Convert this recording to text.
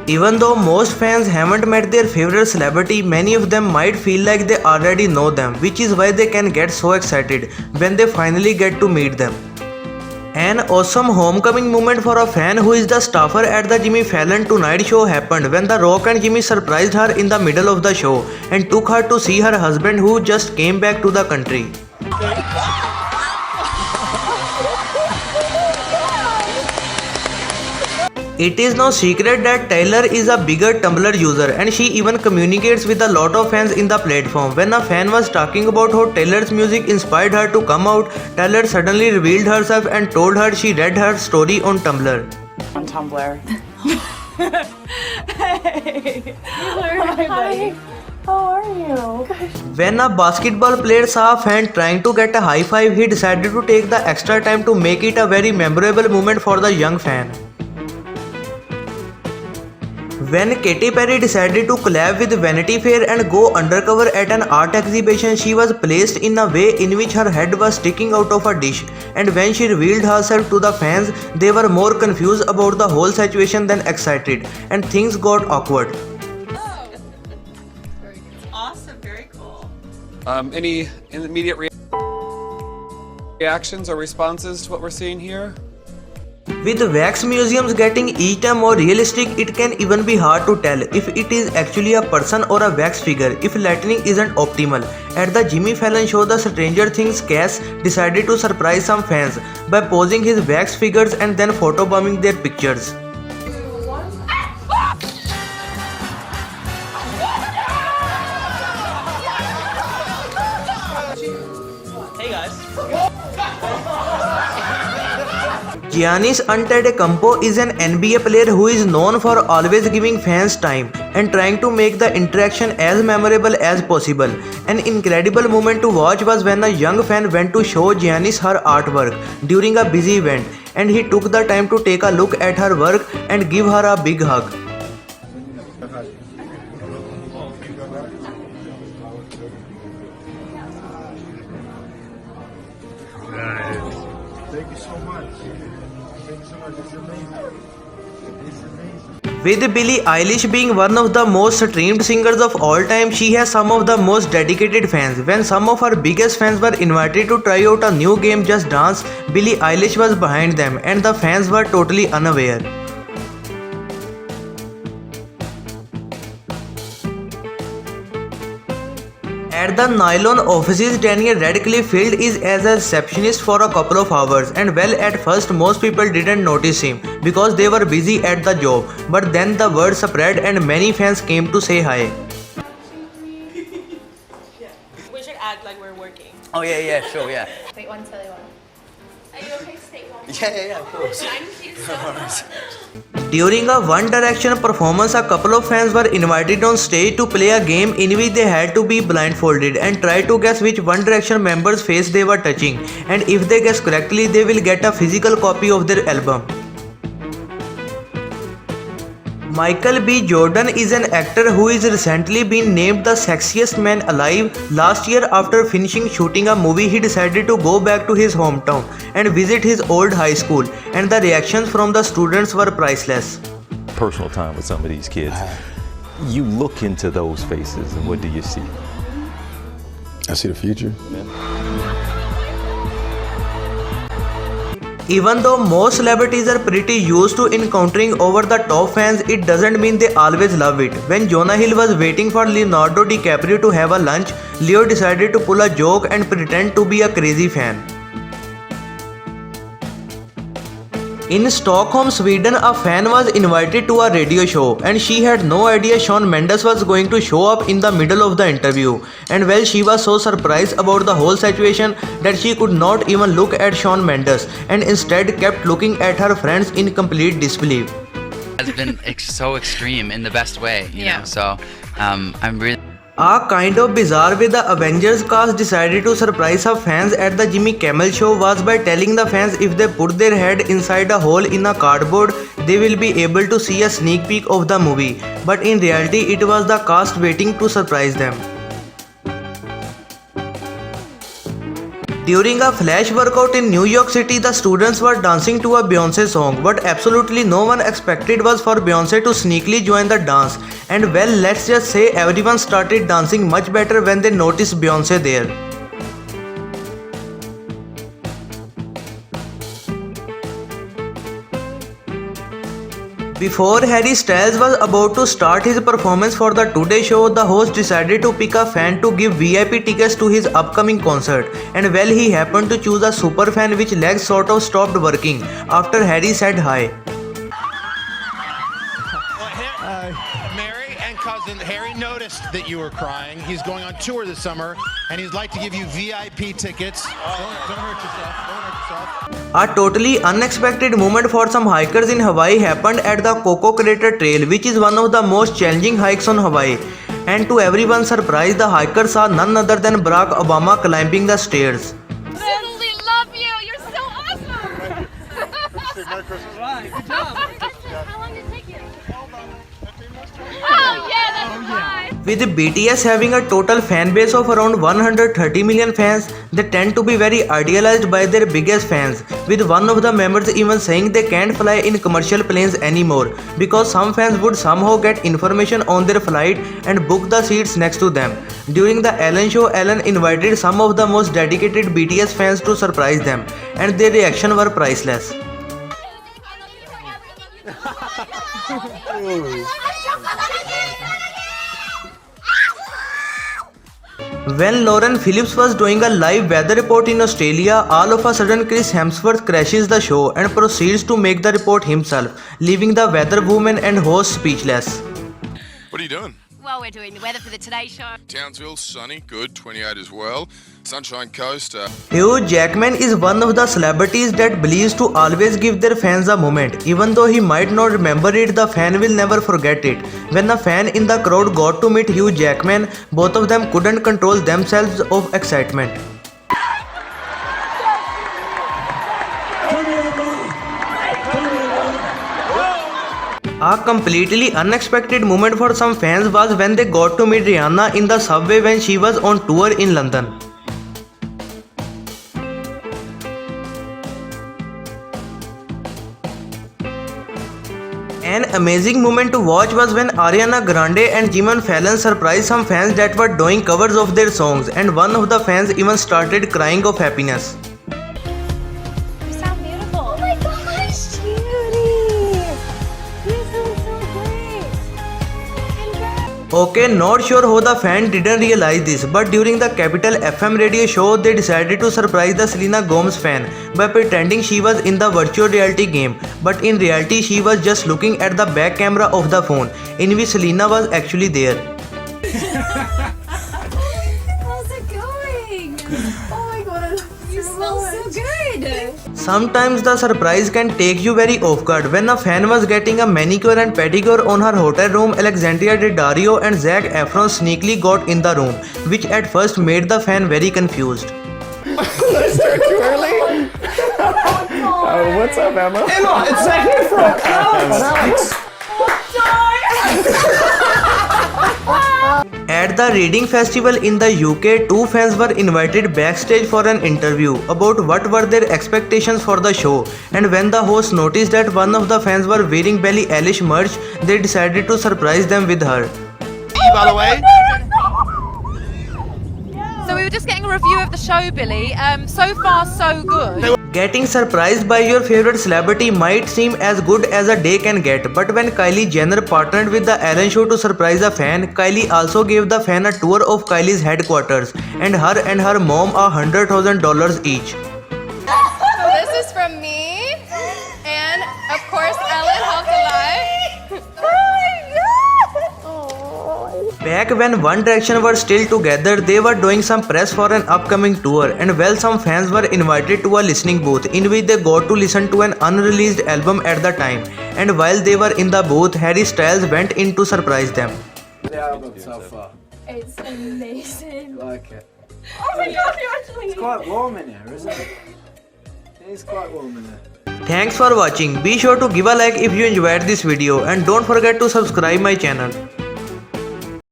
Even though most fans haven't met their favorite celebrity, many of them might feel like they already know them, which is why they can get so excited when they finally get to meet them. An awesome homecoming moment for a fan who is the staffer at the Jimmy Fallon Tonight Show happened when The Rock and Jimmy surprised her in the middle of the show and took her to see her husband who just came back to the country. It is no secret that Taylor is a bigger Tumblr user and she even communicates with a lot of fans in the platform. When a fan was talking about how Taylor's music inspired her to come out, Taylor suddenly revealed herself and told her she read her story on Tumblr. On Tumblr. Hey. Hi. How are you? When a basketball player saw a fan trying to get a high five, he decided to take the extra time to make it a very memorable moment for the young fan. When Katy Perry decided to collab with Vanity Fair and go undercover at an art exhibition, she was placed in a way in which her head was sticking out of a dish, and when she revealed herself to the fans, they were more confused about the whole situation than excited, and things got awkward. Awesome, very cool. Any immediate reactions or responses to what we're seeing here? With wax museums getting each time more realistic, it can even be hard to tell if it is actually a person or a wax figure if lighting isn't optimal. At the Jimmy Fallon show, the Stranger Things cast decided to surprise some fans by posing his wax figures and then photobombing their pictures. Hey guys. Giannis Antetokounmpo is an NBA player who is known for always giving fans time and trying to make the interaction as memorable as possible. An incredible moment to watch was when a young fan went to show Giannis her artwork during a busy event, and he took the time to take a look at her work and give her a big hug. Thank you so much. Thank you so much. It's amazing. It's amazing. With Billie Eilish being one of the most streamed singers of all time, she has some of the most dedicated fans. When some of her biggest fans were invited to try out a new game, Just Dance, Billie Eilish was behind them and the fans were totally unaware. At the Nylon offices, Daniel Radcliffe Field is as a receptionist for a couple of hours, and well, at first most people didn't notice him because they were busy at the job, but then the word spread and many fans came to say hi. We should act like we're working. Oh yeah, sure, yeah. Wait, one silly one. Are you okay to stay one? Yeah, of course. Thank you so much. During a One Direction performance, a couple of fans were invited on stage to play a game in which they had to be blindfolded and try to guess which One Direction member's face they were touching, and if they guess correctly, they will get a physical copy of their album. Michael B. Jordan is an actor who is recently been named the sexiest man alive. Last year, after finishing shooting a movie, he decided to go back to his hometown and visit his old high school, and the reactions from the students were priceless. Personal time with some of these kids. You look into those faces and what do you see? I see the future. Even though most celebrities are pretty used to encountering over-the-top fans, it doesn't mean they always love it. When Jonah Hill was waiting for Leonardo DiCaprio to have a lunch, Leo decided to pull a joke and pretend to be a crazy fan. In Stockholm, Sweden, a fan was invited to a radio show and she had no idea Shawn Mendes was going to show up in the middle of the interview. And well, she was so surprised about the whole situation that she could not even look at Shawn Mendes and instead kept looking at her friends in complete disbelief. Has been so extreme in the best way, you know, so I'm really... A kind of bizarre way the Avengers cast decided to surprise her fans at the Jimmy Kimmel show was by telling the fans if they put their head inside a hole in a cardboard, they will be able to see a sneak peek of the movie. But in reality, it was the cast waiting to surprise them. During a flash workout in New York City, the students were dancing to a Beyoncé song. What absolutely no one expected was for Beyoncé to sneakily join the dance. And well, let's just say everyone started dancing much better when they noticed Beyoncé there. Before Harry Styles was about to start his performance for the Today Show, the host decided to pick a fan to give VIP tickets to his upcoming concert. And well, he happened to choose a super fan which legs sort of stopped working after Harry said hi. Mary and cousin Harry noticed that you were crying. He's going on tour this summer, and he'd like to give you VIP tickets. Don't hurt yourself. Don't hurt yourself. A totally unexpected moment for some hikers in Hawaii happened at the Coco Crater Trail, which is one of the most challenging hikes on Hawaii. And to everyone's surprise, the hikers saw none other than Barack Obama climbing the stairs. Absolutely love you. You're so awesome. Merry Christmas. Right, good job. How long did it take you? Oh yeah, that's fine. With BTS having a total fan base of around 130 million fans, they tend to be very idealized by their biggest fans, with one of the members even saying they can't fly in commercial planes anymore because some fans would somehow get information on their flight and book the seats next to them. During the Ellen show, Ellen invited some of the most dedicated BTS fans to surprise them, and their reaction were priceless. When Lauren Phillips was doing a live weather report in Australia, all of a sudden Chris Hemsworth crashes the show and proceeds to make the report himself, leaving the weather woman and host speechless. What are you doing? Well, we're doing the weather for the Today Show. Townsville, sunny, good, 28 as well. Sunshine Coast. Hugh Jackman is one of the celebrities that believes to always give their fans a moment. Even though he might not remember it, the fan will never forget it. When a fan in the crowd got to meet Hugh Jackman, both of them couldn't control themselves of excitement. A completely unexpected moment for some fans was when they got to meet Rihanna in the subway when she was on tour in London. An amazing moment to watch was when Ariana Grande and Jimmy Fallon surprised some fans that were doing covers of their songs, and one of the fans even started crying of happiness. You sound beautiful. Oh my gosh, cutie. You sound so great. Congrats. Okay, not sure how the fan didn't realize this, but during the Capital FM radio show, they decided to surprise the Selena Gomez fan by pretending she was in the virtual reality game, but in reality she was just looking at the back camera of the phone, in which Selena was actually there. How's it going? Oh my god, you smell so good. Sometimes the surprise can take you very off guard. When a fan was getting a manicure and pedicure on her hotel room, Alexandria Daddario and Zac Efron sneakily got in the room, which at first made the fan very confused. Let's start too early. What's up, Emma? Emma, it's Zac Efron. Alex. At the Reading Festival in the UK, two fans were invited backstage for an interview about what were their expectations for the show, and when the host noticed that one of the fans were wearing Billie Eilish merch, they decided to surprise them with her. By the way. So we were just getting a review of the show, Billy. So far, so good. Getting surprised by your favorite celebrity might seem as good as a day can get, but when Kylie Jenner partnered with the Ellen show to surprise a fan, Kylie also gave the fan a tour of Kylie's headquarters, and her mom $100,000 each. So this is from me, and of course Ellen helped a lot. Back when One Direction were still together, they were doing some press for an upcoming tour, and well, some fans were invited to a listening booth in which they got to listen to an unreleased album at the time, and while they were in the booth, Harry Styles went in to surprise them. The album so far. It's amazing. I like it. Oh my god, you're actually. It's quite warm in here, isn't it? It is quite warm in here. Thanks for watching. Be sure to give a like if you enjoyed this video, and don't forget to subscribe my channel.